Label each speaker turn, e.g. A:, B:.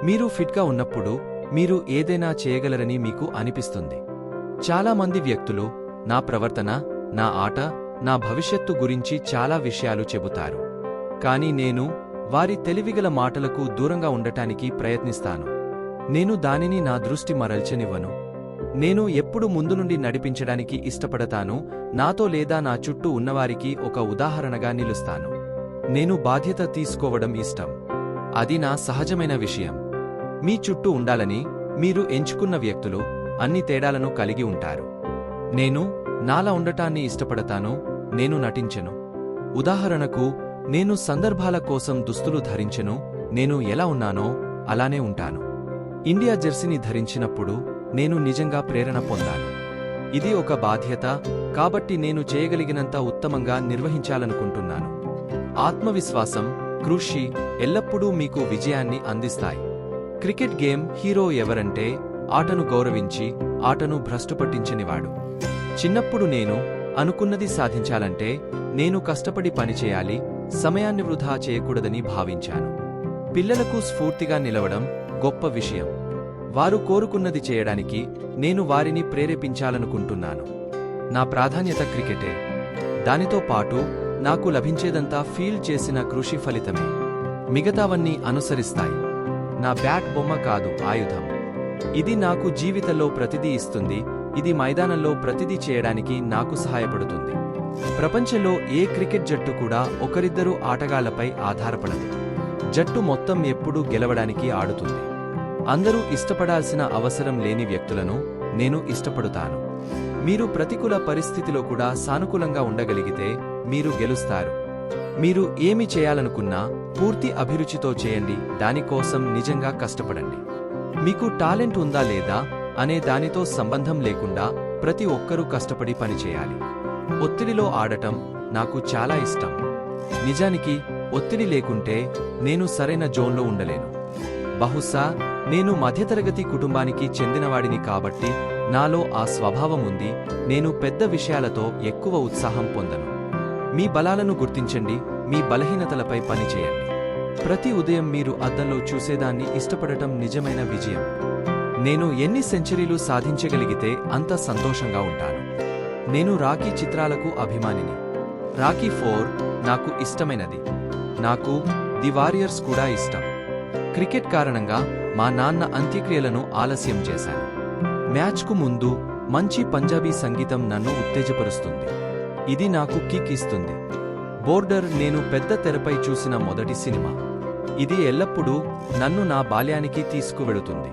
A: మీరు ఫిట్గా ఉన్నప్పుడు మీరు ఏదైనా చేయగలరని మీకు అనిపిస్తుంది. చాలామంది వ్యక్తులు నా ప్రవర్తన, నా ఆట, నా భవిష్యత్తు గురించి చాలా విషయాలు చెబుతారు. కానీ నేను వారి తెలివిగల మాటలకు దూరంగా ఉండటానికి ప్రయత్నిస్తాను. నేను దానిని నా దృష్టి మరల్చనివ్వను. నేను ఎప్పుడు ముందు నుండి నడిపించడానికి ఇష్టపడతాను, నాతో లేదా నా చుట్టూ ఉన్నవారికి ఒక ఉదాహరణగా నిలుస్తాను. నేను బాధ్యత తీసుకోవడం ఇష్టం. అది నా సహజమైన విషయం. మీ చుట్టూ ఉండాలని మీరు ఎంచుకున్న వ్యక్తులు అన్ని తేడాలను కలిగి ఉంటారు. నేను నాలా ఉండటాన్ని ఇష్టపడతాను. నేను నటించెను. ఉదాహరణకు, నేను సందర్భాల కోసం దుస్తులు ధరించెను. నేను ఎలా ఉన్నానో అలానే ఉంటాను. ఇండియా జెర్సీని ధరించినప్పుడు నేను నిజంగా ప్రేరణ పొందాను. ఇది ఒక బాధ్యత, కాబట్టి నేను చేయగలిగినంత ఉత్తమంగా నిర్వహించాలనుకుంటున్నాను. ఆత్మవిశ్వాసం, కృషి ఎల్లప్పుడూ మీకు విజయాన్ని అందిస్తాయి. క్రికెట్ గేమ్ హీరో ఎవరంటే ఆటను గౌరవించి ఆటను భ్రష్టుపట్టించనివాడు. చిన్నప్పుడు నేను అనుకున్నది సాధించాలంటే నేను కష్టపడి పనిచేయాలి, సమయాన్ని వృధా చేయకూడదని భావించాను. పిల్లలకు స్ఫూర్తిగా నిలవడం గొప్ప విషయం. వారు కోరుకున్నది చేయడానికి నేను వారిని ప్రేరేపించాలనుకుంటున్నాను. నా ప్రాధాన్యత క్రికెటే. దానితో పాటు నాకు లభించేదంతా ఫీల్డ్ చేసిన కృషి ఫలితమే. మిగతావన్నీ అనుసరిస్తాయి. నా బ్యాట్ బొమ్మ కాదు, ఆయుధం. ఇది నాకు జీవితంలో ప్రతిదీ ఇస్తుంది. ఇది మైదానంలో ప్రతిదీ చేయడానికి నాకు సహాయపడుతుంది. ప్రపంచంలో ఏ క్రికెట్ జట్టు కూడా ఒకరిద్దరు ఆటగాళ్లపై ఆధారపడదు. జట్టు మొత్తం ఎప్పుడూ గెలవడానికి ఆడుతుంది. అందరూ ఇష్టపడాల్సిన అవసరం లేని వ్యక్తులను నేను ఇష్టపడుతాను. మీరు ప్రతికూల పరిస్థితిలో కూడా సానుకూలంగా ఉండగలిగితే మీరు గెలుస్తారు. మీరు ఏమి చేయాలనుకున్నా పూర్తి అభిరుచితో చేయండి. దానికోసం నిజంగా కష్టపడండి. మీకు టాలెంట్ ఉందా లేదా అనే దానితో సంబంధం లేకుండా ప్రతి ఒక్కరూ కష్టపడి పనిచేయాలి. ఒత్తిడిలో ఆడటం నాకు చాలా ఇష్టం. నిజానికి ఒత్తిడి లేకుంటే నేను సరైన జోన్లో ఉండలేను. బహుశా నేను మధ్యతరగతి కుటుంబానికి చెందినవాడిని కాబట్టి నాలో ఆ స్వభావం ఉంది. నేను పెద్ద విషయాలతో ఎక్కువ ఉత్సాహం పొందను. మీ బలాలను గుర్తించండి, మీ బలహీనతలపై పనిచేయండి. ప్రతి ఉదయం మీరు అద్దంలో చూసేదాన్ని ఇష్టపడటం నిజమైన విజయం. నేను ఎన్ని సెంచరీలు సాధించగలిగితే అంత సంతోషంగా ఉంటాను. నేను రాకీ చిత్రాలకు అభిమానిని. రాకీ 4 నాకు ఇష్టమైనది. నాకు ది వారియర్స్ కూడా ఇష్టం. క్రికెట్ కారణంగా మా నాన్న అంత్యక్రియలను ఆలస్యం చేశాను. మ్యాచ్కు ముందు మంచి పంజాబీ సంగీతం నన్ను ఉత్తేజపరుస్తుంది. ఇది నాకు కిక్ ఇస్తుంది. బోర్డర్ నేను పెద్ద తెరపై చూసిన మొదటి సినిమా. ఇది ఎల్లప్పుడూ నన్ను నా బాల్యానికి తీసుకువెళుతుంది.